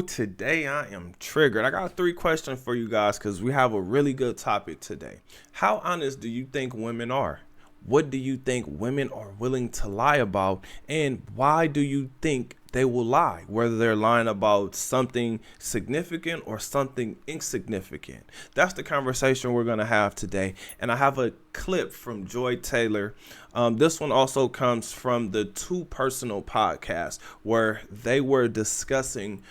Today I am triggered. I got 3 questions for you guys because we have a really good topic today. How honest do you think women are? What do you think women are willing to lie about? And why do you think they will lie? Whether they're lying about something significant or something insignificant. That's the conversation we're going to have today. And I have a clip from Joy Taylor. This one also comes from the Too Personal podcast where they were discussing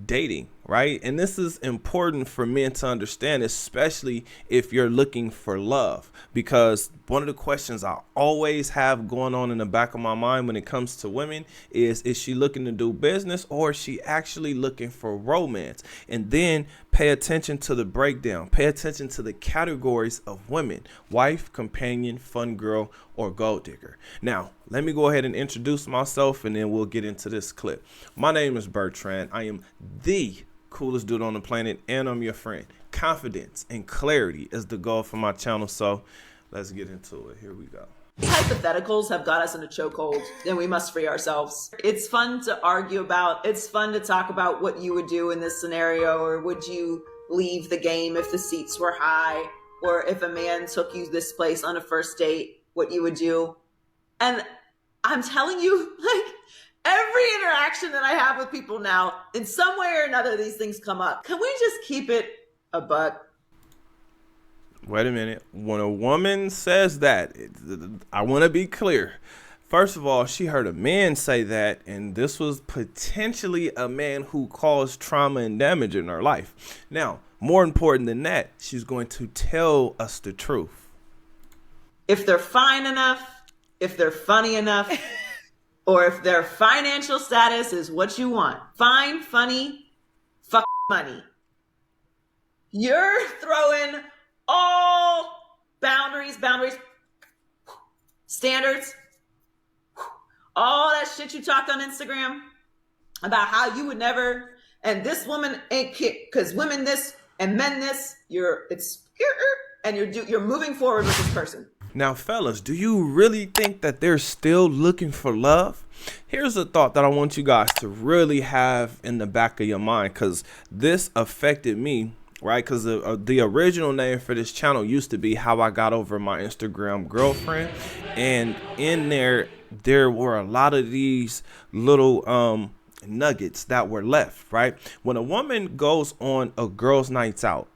dating, right? And this is important for men to understand, especially if you're looking for love, because one of the questions I always have going on in the back of my mind when it comes to women is she looking to do business or is she actually looking for romance? And then pay attention to the breakdown, pay attention to the categories of women: wife, companion, fun girl, or gold digger. Now, let me go ahead and introduce myself and then we'll get into this clip. My name is Bertrand. I am the coolest dude on the planet and I'm your friend. Confidence and clarity is the goal for my channel. So let's get into it. Here we go. Hypotheticals have got us in a chokehold and we must free ourselves. It's fun to argue about. It's fun to talk about what you would do in this scenario, or would you leave the game if the seats were high, or if a man took you this place on a first date, what you would do. And I'm telling you, like, every interaction that I have with people now, in some way or another, these things come up. Can we just keep it a buck? Wait a minute. When a woman says that, I want to be clear. First of all, she heard a man say that, and this was potentially a man who caused trauma and damage in her life. Now, more important than that, she's going to tell us the truth. If they're fine enough, if they're funny enough, or if their financial status is what you want. Fine, funny, fuck money. You're throwing all boundaries, standards, all that shit you talked on Instagram about how you would never, and this woman ain't kick because women this and men this, you're moving forward with this person. Now, fellas, do you really think that they're still looking for love? Here's a thought that I want you guys to really have in the back of your mind, because this affected me, right? Because the original name for this channel used to be How I Got Over My Instagram Girlfriend. And in there were a lot of these little nuggets that were left, right? When a woman goes on a girls' nights out,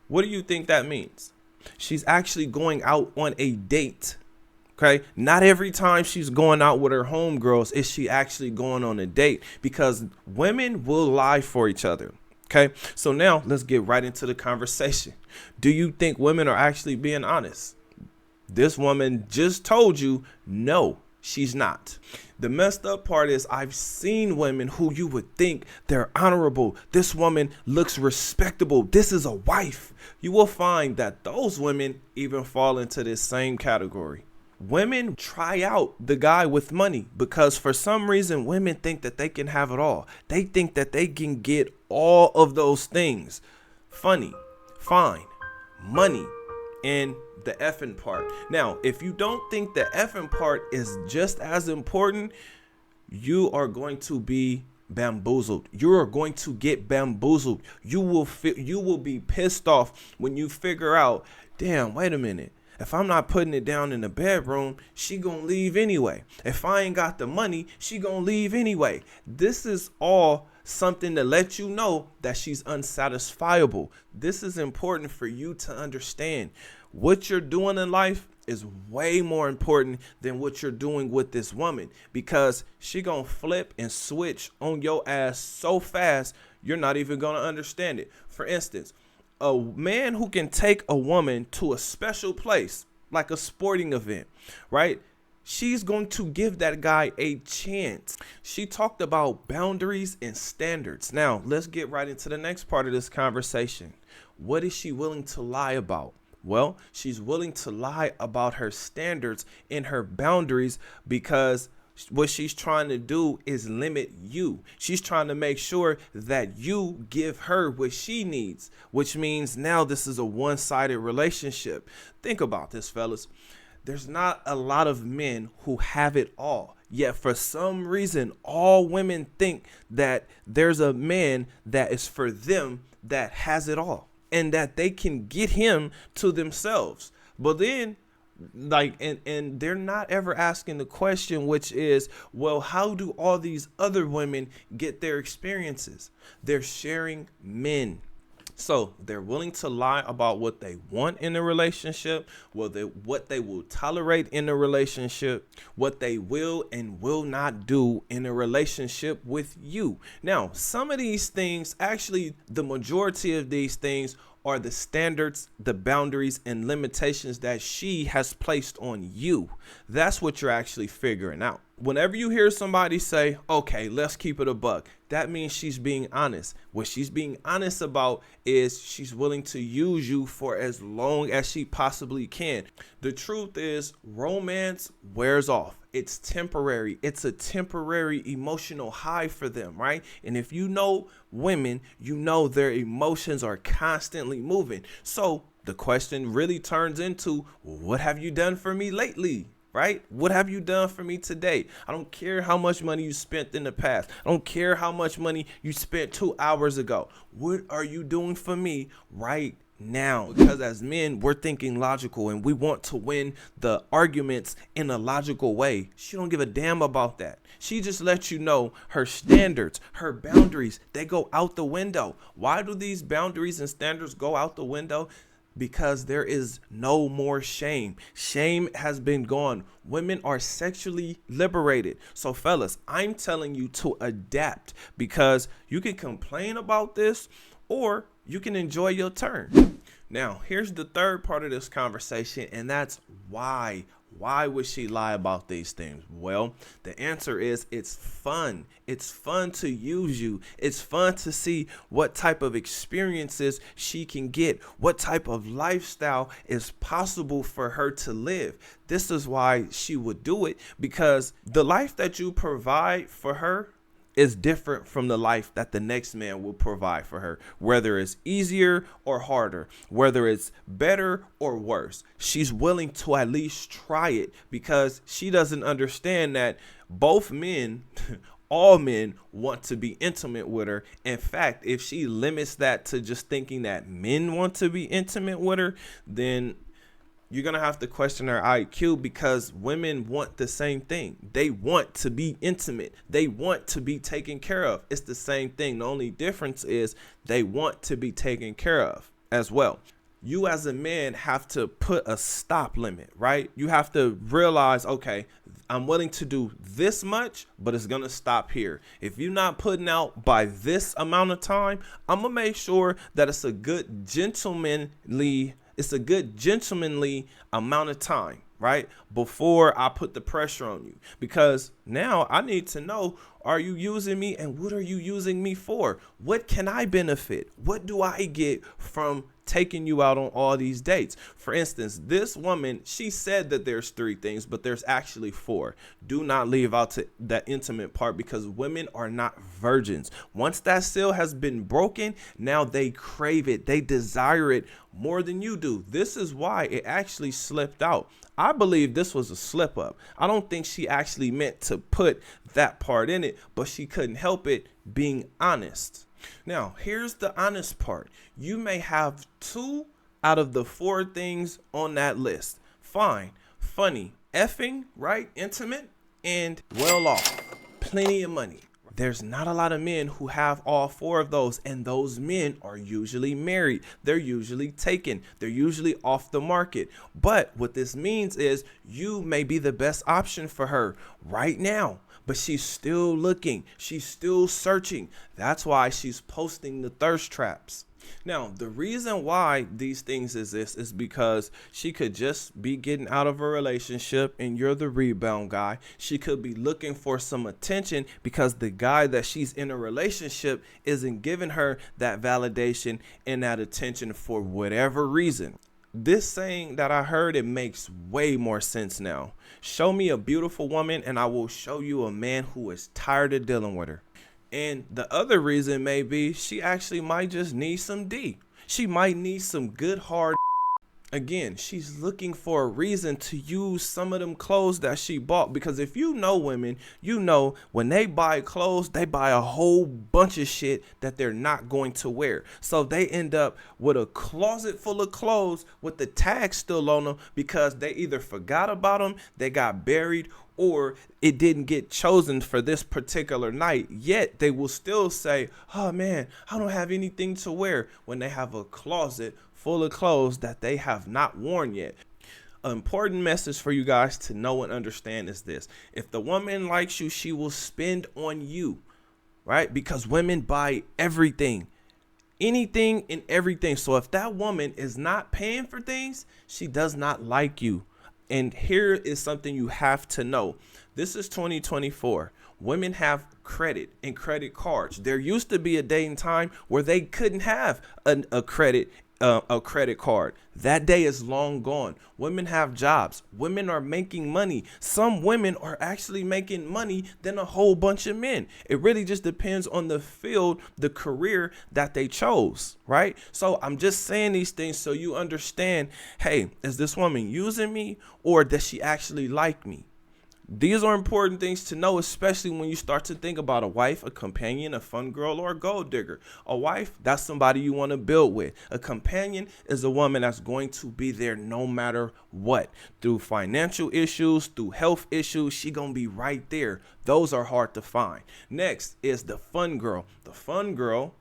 what do you think that means? She's actually going out on a date. Okay, not every time she's going out with her homegirls is she actually going on a date, because women will lie for each other. Okay, so now let's get right into the conversation. Do you think women are actually being honest? This woman just told you no, she's not. The messed up part is I've seen women who you would think they're honorable. This woman looks respectable. This is a wife. You will find that those women even fall into this same category. Women try out the guy with money because for some reason women think that they can have it all. They think that they can get all of those things. Funny, fine, money, and the effing part. Now, if you don't think the effing part is just as important, you are going to be bamboozled. You are going to get bamboozled. You will be pissed off when you figure out, damn, wait a minute. If I'm not putting it down in the bedroom, she gonna leave anyway. If I ain't got the money, she gonna leave anyway. This is all something to let you know that she's unsatisfiable. This is important for you to understand. What you're doing in life is way more important than what you're doing with this woman, because she gonna flip and switch on your ass so fast, you're not even gonna understand it. For instance, a man who can take a woman to a special place, like a sporting event, right? She's going to give that guy a chance. She talked about boundaries and standards. Now, let's get right into the next part of this conversation. What is she willing to lie about? Well, she's willing to lie about her standards and her boundaries because what she's trying to do is limit you. She's trying to make sure that you give her what she needs, which means now this is a one-sided relationship. Think about this, fellas. There's not a lot of men who have it all. Yet for some reason, all women think that there's a man that is for them that has it all and that they can get him to themselves. But then and they're not ever asking the question, which is, well, how do all these other women get their experiences? They're sharing men. So they're willing to lie about what they want in a relationship, what they will tolerate in a relationship, what they will and will not do in a relationship with you. Now, some of these things, actually, the majority of these things are the standards, the boundaries, and limitations that she has placed on you. That's what you're actually figuring out. Whenever you hear somebody say, okay, let's keep it a buck, that means she's being honest. What she's being honest about is she's willing to use you for as long as she possibly can. The truth is, romance wears off. It's temporary. It's a temporary emotional high for them, right? And if you know women, you know their emotions are constantly moving. So the question really turns into, what have you done for me lately? Right? What have you done for me today? I don't care how much money you spent in the past. I don't care how much money you spent 2 hours ago. What are you doing for me right now? Because as men, we're thinking logical and we want to win the arguments in a logical way. She don't give a damn about that. She just lets you know her standards, her boundaries, they go out the window. Why do these boundaries and standards go out the window? Because there is no more shame. Shame has been gone. Women are sexually liberated. So fellas, I'm telling you to adapt, because you can complain about this or you can enjoy your turn. Now, here's the third part of this conversation, and that's why. Why would she lie about these things? Well, the answer is it's fun. It's fun to use you. It's fun to see what type of experiences she can get, what type of lifestyle is possible for her to live. This is why she would do it, because the life that you provide for her is different from the life that the next man will provide for her, whether it's easier or harder, whether it's better or worse. She's willing to at least try it, because she doesn't understand that both men, all men, want to be intimate with her. In fact, if she limits that to just thinking that men want to be intimate with her, then you're going to have to question her IQ, because women want the same thing. They want to be intimate. They want to be taken care of. It's the same thing. The only difference is they want to be taken care of as well. You as a man have to put a stop limit, right? You have to realize, okay, I'm willing to do this much, but it's going to stop here. If you're not putting out by this amount of time, I'm going to make sure that it's a good gentlemanly amount of time, right? Before I put the pressure on you, because now I need to know, are you using me, and what are you using me for? What can I benefit? What do I get from taking you out on all these dates? For instance, this woman, she said that there's 3 things, but there's actually 4. Do not leave out that intimate part, because women are not virgins. Once that seal has been broken, now they crave it. They desire it more than you do. This is why it actually slipped out. I believe this was a slip up. I don't think she actually meant to put that part in it, but she couldn't help it, being honest. Now, here's the honest part. You may have 2 out of the 4 things on that list. Fine, funny, effing, right? Intimate, and well off. Plenty of money. There's not a lot of men who have all 4 of those, and those men are usually married. They're usually taken. They're usually off the market. But what this means is you may be the best option for her right now, but she's still looking. She's still searching. That's why she's posting the thirst traps. Now, the reason why these things exist is because she could just be getting out of a relationship and you're the rebound guy. She could be looking for some attention because the guy that she's in a relationship isn't giving her that validation and that attention for whatever reason. This saying that I heard, it makes way more sense now. Show me a beautiful woman and I will show you a man who is tired of dealing with her. And the other reason may be she actually might just need some D. She might need some good hard. Again, she's looking for a reason to use some of them clothes that she bought. Because if you know women, you know when they buy clothes, they buy a whole bunch of shit that they're not going to wear. So they end up with a closet full of clothes with the tags still on them because they either forgot about them, they got buried, or it didn't get chosen for this particular night. Yet they will still say, oh man, I don't have anything to wear, when they have a closet full of clothes that they have not worn yet. An important message for you guys to know and understand is this: if the woman likes you, she will spend on you, right? Because women buy everything, anything and everything. So if that woman is not paying for things, she does not like you. And here is something you have to know. This is 2024. Women have credit and credit cards. There used to be a day and time where they couldn't have a credit card. That day is long gone. Women have jobs. Women are making money. Some women are actually making money than a whole bunch of men. It really just depends on the field, the career that they chose, right? So I'm just saying these things so you understand, hey, is this woman using me, or does she actually like me? These are important things to know, especially when you start to think about a wife, a companion, a fun girl, or a gold digger. A wife, that's somebody you want to build with. A companion is a woman that's going to be there no matter what. Through financial issues, through health issues, she gonna be right there. Those are hard to find. Next is the fun girl. The fun girl,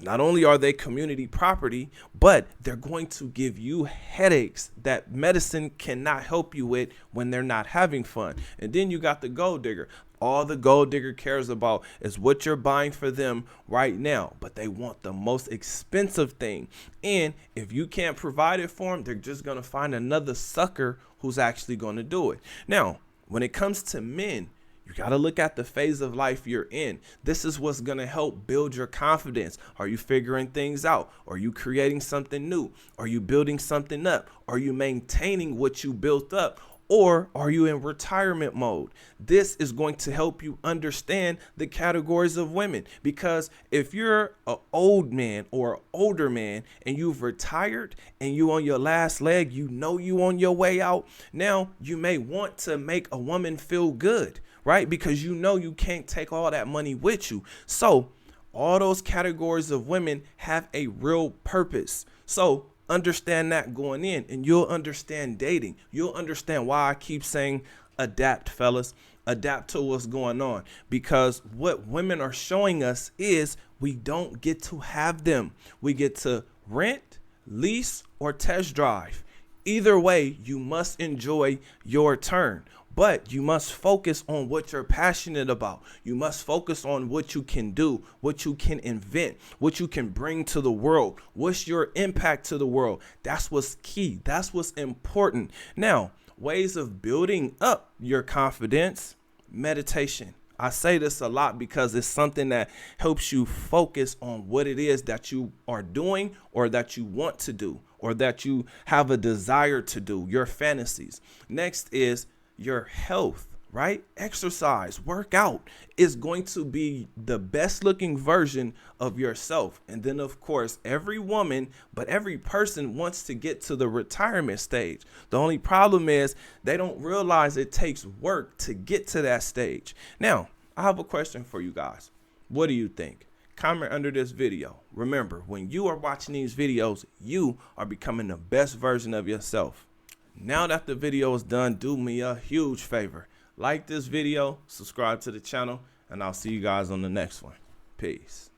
not only are they community property, but they're going to give you headaches that medicine cannot help you with when they're not having fun. And then you got the gold digger. All the gold digger cares about is what you're buying for them right now, but they want the most expensive thing. And if you can't provide it for them, they're just going to find another sucker who's actually going to do it. Now, when it comes to men, you got to look at the phase of life you're in. This is what's going to help build your confidence. Are you figuring things out? Are you creating something new? Are you building something up? Are you maintaining what you built up? Or are you in retirement mode? This is going to help you understand the categories of women, because if you're an old man or an older man and you've retired and you on your last leg, you know you on your way out. Now you may want to make a woman feel good, right? Because you know you can't take all that money with you. So all those categories of women have a real purpose. So understand that going in, and you'll understand dating. You'll understand why I keep saying adapt, fellas. Adapt to what's going on, because what women are showing us is we don't get to have them. We get to rent, lease, or test drive. Either way, you must enjoy your turn. But you must focus on what you're passionate about. You must focus on what you can do, what you can invent, what you can bring to the world. What's your impact to the world? That's what's key. That's what's important. Now, ways of building up your confidence: meditation. I say this a lot because it's something that helps you focus on what it is that you are doing, or that you want to do, or that you have a desire to do, your fantasies. Next is your health, right? Exercise, work out is going to be the best looking version of yourself. And then of course, every woman, but every person wants to get to the retirement stage. The only problem is they don't realize it takes work to get to that stage. Now, I have a question for you guys. What do you think? Comment under this video. Remember, when you are watching these videos, you are becoming the best version of yourself. Now that the video is done, do me a huge favor. Like this video, subscribe to the channel, and I'll see you guys on the next one. Peace.